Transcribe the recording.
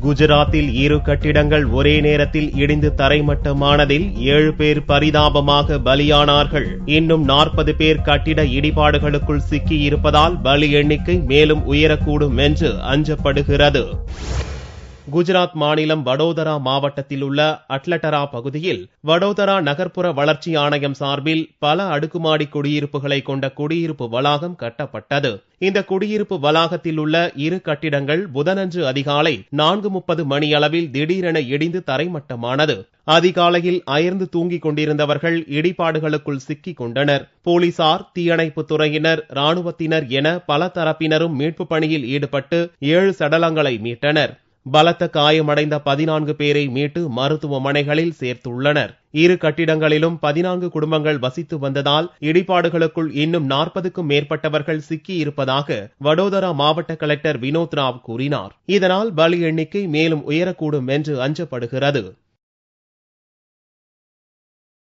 குஜராத்தில் 2 கட்டிடங்கள் ஒரே நேரத்தில் இடிந்து தரைமட்டமானதில் 7 பேர் பரிதாபமாக பலியானார்கள். இன்னும் 40 பேர் கட்டிட இடிபாடுகளுக்குள் சிக்கியிருப்பதால் பலி எண்ணிக்கை மேலும் உயரக்கூடும் என்று அஞ்சப்படுகிறது. குஜராத் மாநிலம் வடோதரா மாவட்டத்தில் உள்ள அட்லட்டரா பகுதியில் வடோதரா நகர்ப்புற வளர்ச்சி ஆணையம் சார்பில் பல அடுக்குமாடி குடியிருப்புகளை கொண்ட குடியிருப்பு வளாகம் கட்டப்பட்டது. இந்த குடியிருப்பு வளாகத்தில் உள்ள 2 கட்டிடங்கள் புதனன்று அதிகாலை 4:30 மணியளவில் திடீரென இடிந்து தரைமட்டமானது. அதிகாலையில் அயர்ந்து தூங்கிக் கொண்டிருந்தவர்கள் இடிபாடுகளுக்குள் சிக்கிக் கொண்டனர். போலீசார், தீயணைப்புத் துறையினர், ராணுவத்தினர் என பல தரப்பினரும் மீட்புப் பணியில் ஈடுபட்டு 7 சடலங்களை மீட்டனர். பலத்த காயமடைந்த 14 பேரை மீட்டு மருத்துவமனைகளில் சேர்த்துள்ளனர். 2 கட்டிடங்களிலும் 14 குடும்பங்கள் வசித்து வந்ததால் இடிபாடுகளுக்குள் இன்னும் 40க்கும் மேற்பட்டவர்கள் சிக்கியிருப்பதாக வடோதரா மாவட்ட கலெக்டர் வினோத் ராவ் கூறினார். இதனால் பலி எண்ணிக்கை மேலும் உயரக்கூடும் என்று அஞ்சப்படுகிறது.